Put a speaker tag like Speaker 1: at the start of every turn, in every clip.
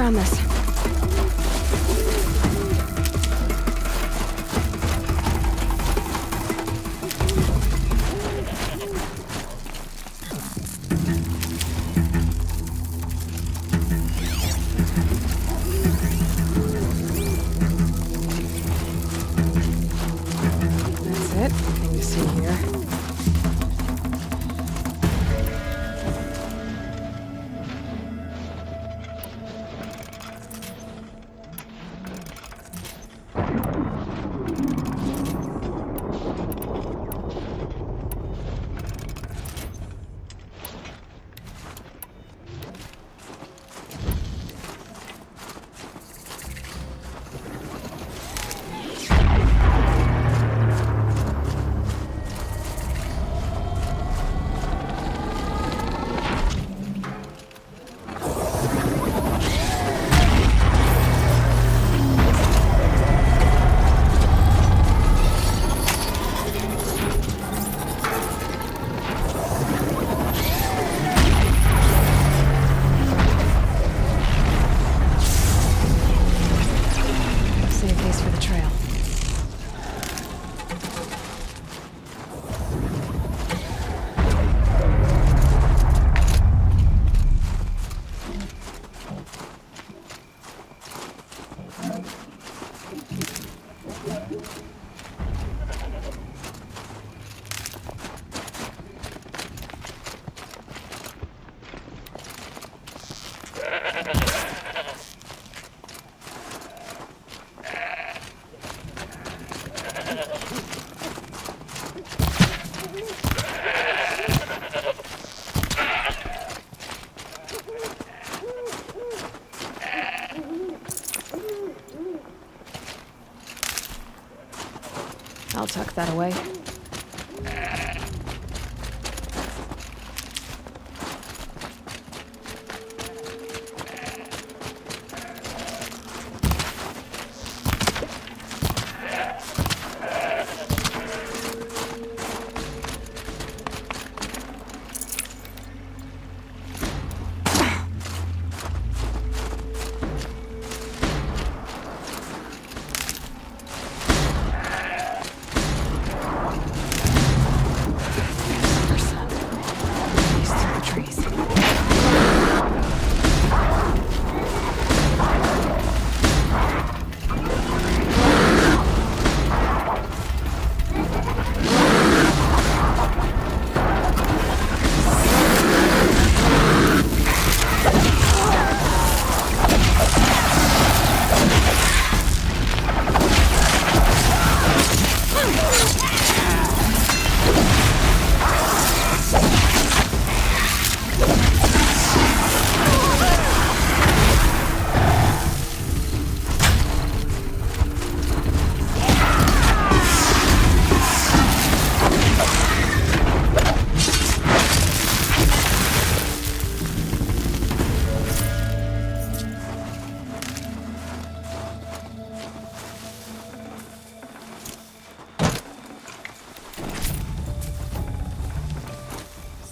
Speaker 1: found this.
Speaker 2: That's it. Nothing to see here. I'll tuck that away.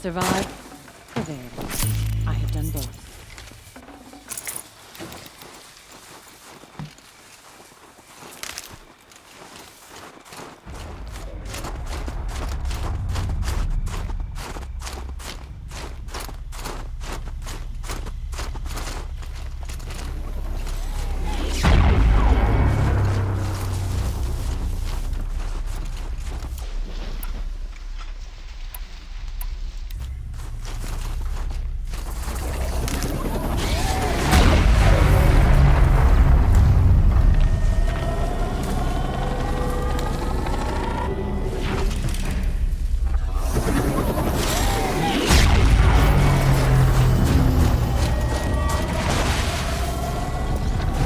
Speaker 3: Survive, prevail. I have done both.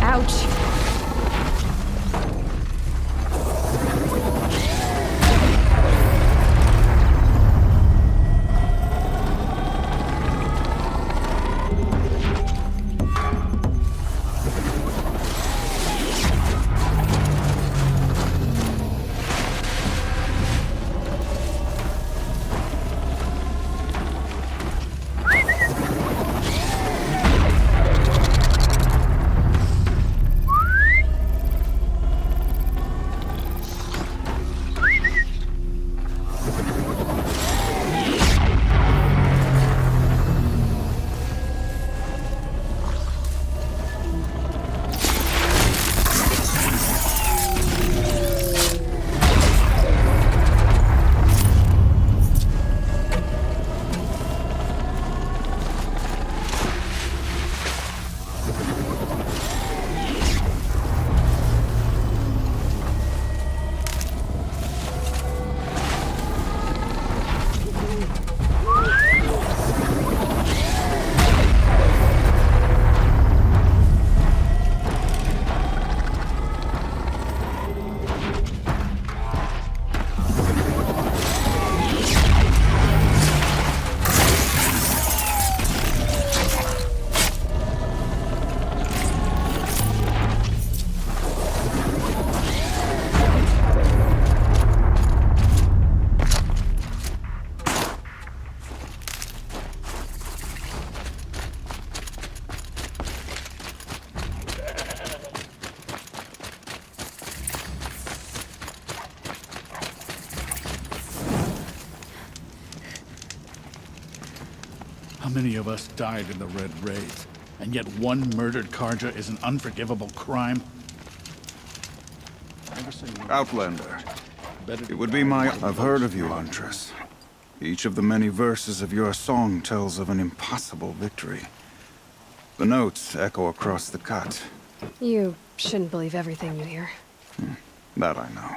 Speaker 2: Ouch.
Speaker 4: How many of us died in the Red Raids? And yet one murdered Karja is an unforgivable crime?
Speaker 5: Outlander. It would be my... I've heard of you, Huntress. Each of the many verses of your song tells of an impossible victory. The notes echo across the cut.
Speaker 2: You shouldn't believe everything you hear.
Speaker 5: That I know.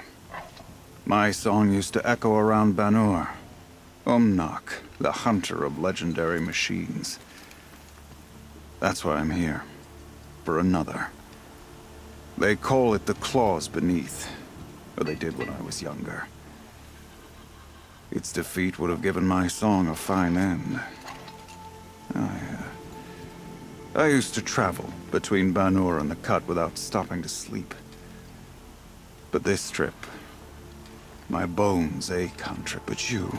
Speaker 5: My song used to echo around Banuk. Longnotch, the hunter of legendary machines. That's why I'm here. For another. They call it the claws beneath. or they did when I was younger. Its defeat would have given my song a fine end. I used to travel between Banuk and the Cut without stopping to sleep. But this trip, my bones ache on trip. But you,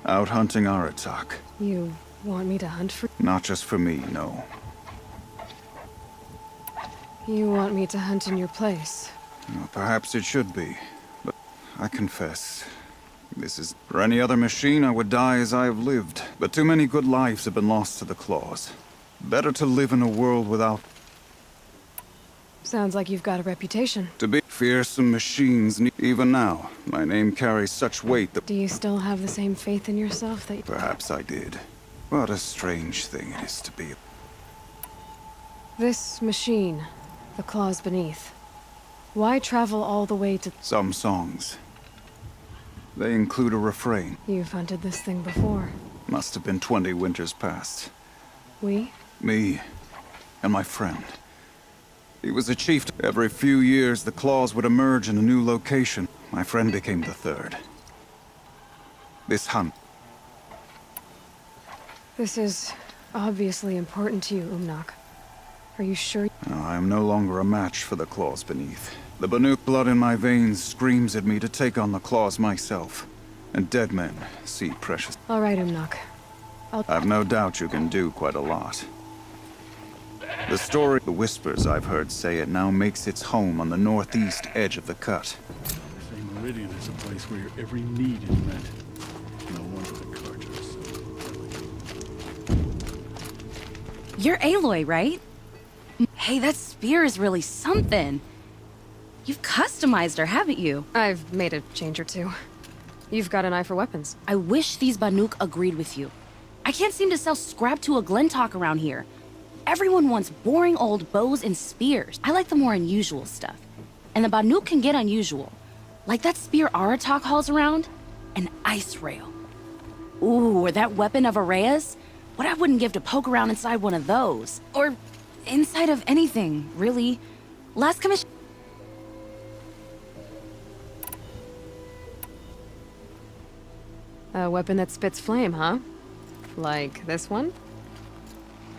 Speaker 5: out hunting Aratak.
Speaker 2: You want me to hunt for...
Speaker 5: Not just for me, no.
Speaker 2: You want me to hunt in your place?
Speaker 5: Well, perhaps it should be, but I confess, this is... For any other machine, I would die as I have lived. But too many good lives have been lost to the claws. Better to live in a world without...
Speaker 2: Sounds like you've got a reputation.
Speaker 5: To be fearsome machines, even now, my name carries such weight that...
Speaker 2: Do you still have the same faith in yourself that...
Speaker 5: Perhaps I did. What a strange thing it is to be.
Speaker 2: This machine, the claws beneath. Why travel all the way to...
Speaker 5: Some songs. They include a refrain.
Speaker 2: You've hunted this thing before.
Speaker 5: Must have been 20 winters past.
Speaker 2: We?
Speaker 5: Me and my friend. He was a chief. Every few years, the claws would emerge in a new location. My friend became the third. This hunt.
Speaker 2: This is obviously important to you, Longnotch. Are you sure?
Speaker 5: I am no longer a match for the claws beneath. The Banuk blood in my veins screams at me to take on the claws myself. And dead men see precious.
Speaker 2: All right, Longnotch.
Speaker 5: I've no doubt you can do quite a lot. The story, the whispers I've heard say it now makes its home on the northeast edge of the Cut.
Speaker 4: They say Meridian is a place where your every need is met. No wonder the Carja is so delicate.
Speaker 3: You're Aloy, right? Hey, that spear is really something. You've customized her, haven't you?
Speaker 2: I've made a change or two. You've got an eye for weapons.
Speaker 3: I wish these Banuk agreed with you. I can't seem to sell scrap to a Glentalk around here. Everyone wants boring old bows and spears. I like the more unusual stuff. And the Banuk can get unusual. Like that spear Aratak hauls around. An ice rail. Ooh, or that weapon of Araya's. What I wouldn't give to poke around inside one of those. Or inside of anything, really. Last commission...
Speaker 2: A weapon that spits flame, huh? Like this one?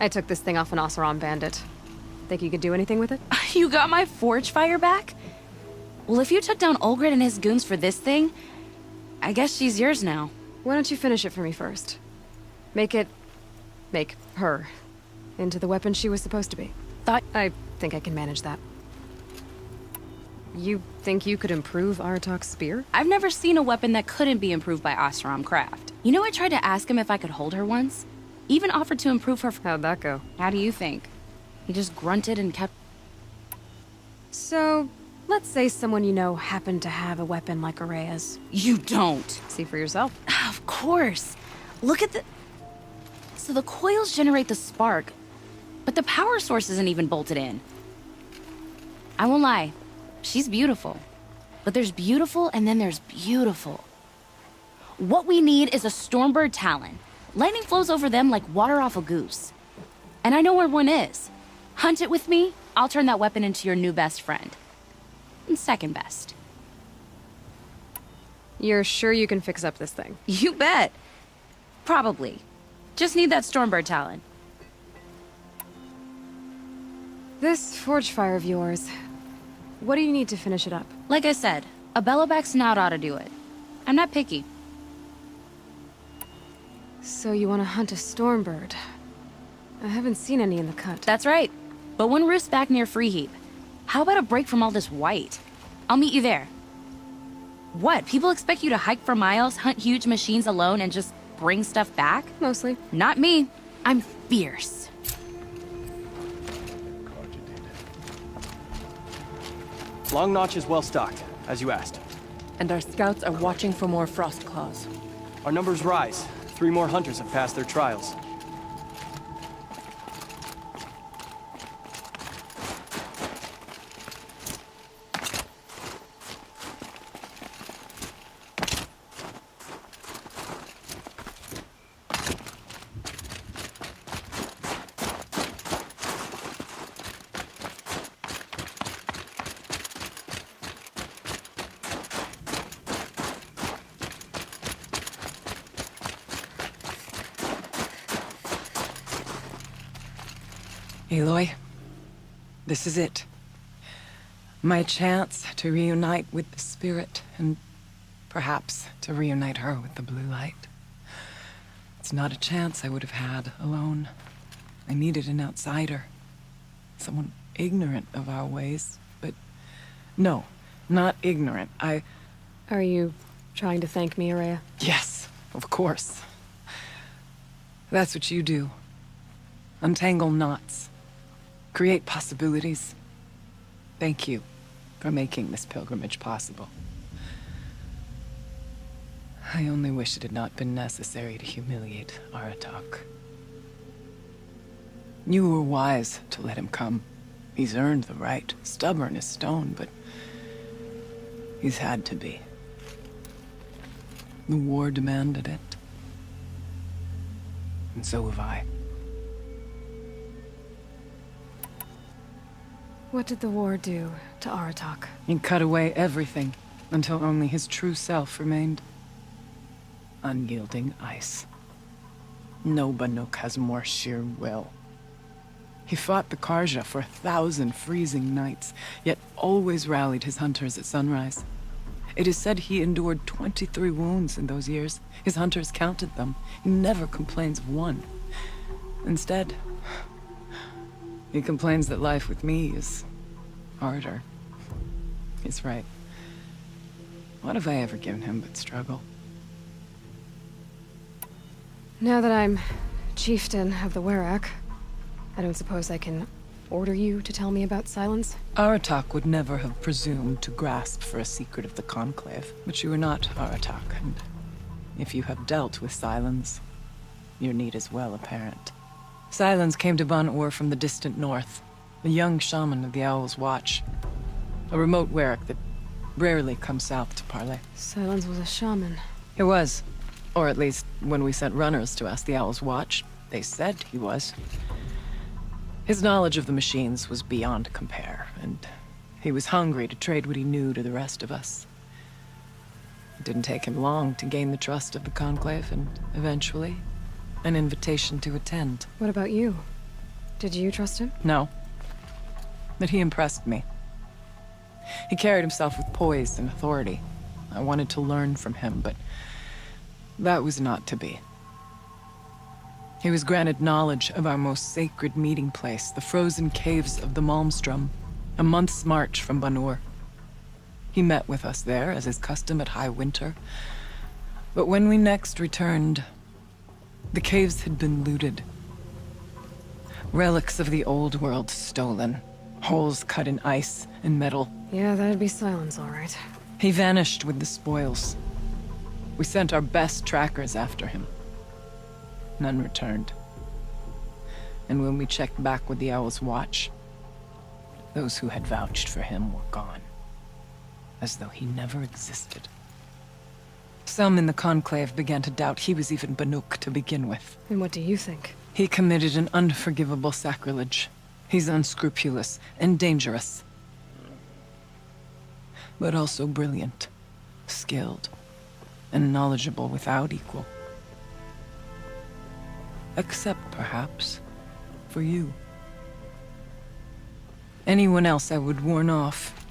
Speaker 2: I took this thing off an Oseram bandit. Think you could do anything with it?
Speaker 3: You got my forge fire back? Well, if you took down Olgrid and his goons for this thing, I guess she's yours now.
Speaker 2: Why don't you finish it for me first? Make her into the weapon she was supposed to be. I think I can manage that. You think you could improve Aratak's spear?
Speaker 3: I've never seen a weapon that couldn't be improved by Oseram craft. You know, I tried to ask him if I could hold her once. Even offered to improve her.
Speaker 2: How'd that go?
Speaker 3: How do you think? He just grunted and kept...
Speaker 2: So, let's say someone you know happened to have a weapon like Araya's.
Speaker 3: You don't.
Speaker 2: See for yourself.
Speaker 3: Of course. Look at the... So the coils generate the spark, but the power source isn't even bolted in. I won't lie. She's beautiful. But there's beautiful and then there's beautiful. What we need is a Stormbird Talon. Lightning flows over them like water off a goose. And I know where one is. Hunt it with me, I'll turn that weapon into your new best friend. And second best.
Speaker 2: You're sure you can fix up this thing?
Speaker 3: You bet. Probably. Just need that Stormbird Talon.
Speaker 2: This forge fire of yours, what do you need to finish it up?
Speaker 3: Like I said, a bellowback snout ought to do it. I'm not picky.
Speaker 2: So you want to hunt a Stormbird? I haven't seen any in the Cut.
Speaker 3: That's right. But one roosts back near Freeheap. How about a break from all this white? I'll meet you there. What? People expect you to hike for miles, hunt huge machines alone, and just bring stuff back?
Speaker 2: Mostly.
Speaker 3: Not me. I'm fierce.
Speaker 6: Longnotch is well stocked, as you asked.
Speaker 7: And our scouts are watching for more frost claws.
Speaker 6: Our numbers rise. 3 more hunters have passed their trials.
Speaker 8: Aloy, this is it. My chance to reunite with the spirit, and perhaps to reunite her with the blue light. It's not a chance I would have had alone. I needed an outsider. Someone ignorant of our ways, but no, not ignorant.
Speaker 2: Are you trying to thank me, Araya?
Speaker 8: Yes, of course. That's what you do. Untangle knots. Create possibilities. Thank you for making this pilgrimage possible. I only wish it had not been necessary to humiliate Aratak. You were wise to let him come. He's earned the right. Stubborn as stone, but he's had to be. The war demanded it. And so have I.
Speaker 2: What did the war do to Aratak?
Speaker 8: He cut away everything until only his true self remained. Unyielding ice. No Banuk has more sheer will. He fought the Karja for 1,000 freezing nights, yet always rallied his hunters at sunrise. It is said he endured 23 wounds in those years. His hunters counted them. He never complains of one. Instead, he complains that life with me is harder. He's right. What have I ever given him but struggle?
Speaker 2: Now that I'm chieftain of the Werak, I don't suppose I can order you to tell me about Silence?
Speaker 8: Aratak would never have presumed to grasp for a secret of the Conclave. But you are not Aratak, and if you have dealt with Silence, your need is well apparent. Silence came to Banuk from the distant north, a young shaman of the Owl's Watch. A remote Werak that rarely comes south to parley.
Speaker 2: Silence was a shaman.
Speaker 8: He was. Or at least, when we sent runners to ask the Owl's Watch, they said he was. His knowledge of the machines was beyond compare, and he was hungry to trade what he knew to the rest of us. It didn't take him long to gain the trust of the Conclave, and eventually, an invitation to attend.
Speaker 2: What about you? Did you trust him?
Speaker 8: No. But he impressed me. He carried himself with poise and authority. I wanted to learn from him, but that was not to be. He was granted knowledge of our most sacred meeting place, the frozen caves of the Malmstrom, a month's march from Banur. He met with us there, as is custom at high winter. But when we next returned, the caves had been looted. Relics of the old world stolen. Holes cut in ice and metal.
Speaker 2: Yeah, that'd be Silence, all right.
Speaker 8: He vanished with the spoils. We sent our best trackers after him. None returned. And when we checked back with the Owl's Watch, those who had vouched for him were gone. As though he never existed. Some in the Conclave began to doubt he was even Banuk to begin with.
Speaker 2: And what do you think?
Speaker 8: He committed an unforgivable sacrilege. He's unscrupulous and dangerous. But also brilliant, skilled, and knowledgeable without equal. Except, perhaps, for you. Anyone else I would warn off,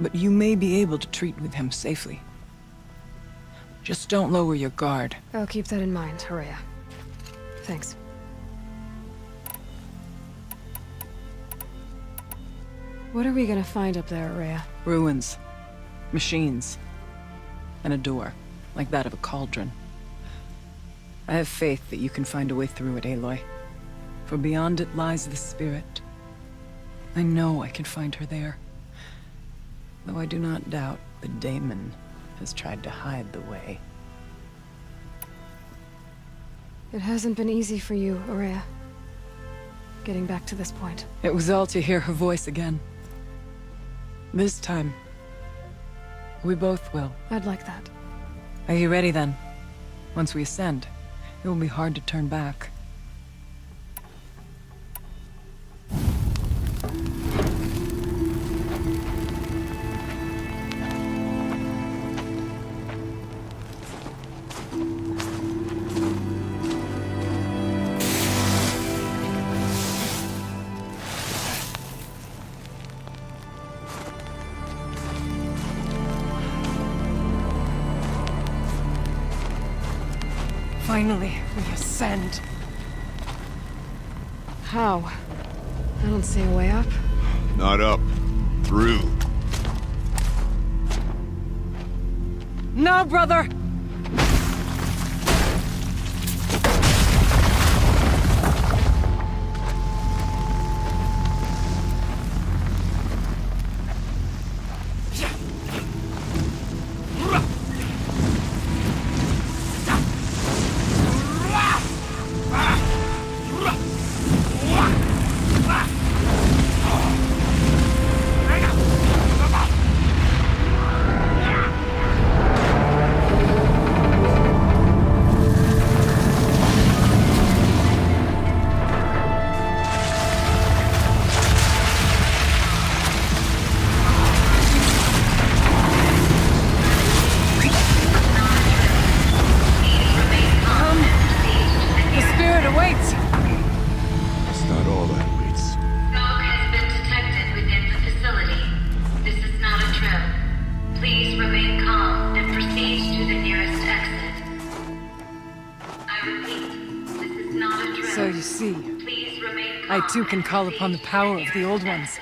Speaker 8: but you may be able to treat with him safely. Just don't lower your guard.
Speaker 2: I'll keep that in mind, Araya. Thanks. What are we gonna find up there, Araya?
Speaker 8: Ruins, machines, and a door, like that of a cauldron. I have faith that you can find a way through it, Aloy. For beyond it lies the spirit. I know I can find her there. Though I do not doubt the daemon has tried to hide the way.
Speaker 2: It hasn't been easy for you, Araya. Getting back to this point.
Speaker 8: It was all to hear her voice again. This time, we both will.
Speaker 2: I'd like that.
Speaker 8: Are you ready then? Once we ascend, it will be hard to turn back.
Speaker 7: Finally, we ascend.
Speaker 2: How? I don't see a way up.
Speaker 9: Not up. Through.
Speaker 7: Now, brother! So you see, I too can call upon the power of the Old Ones.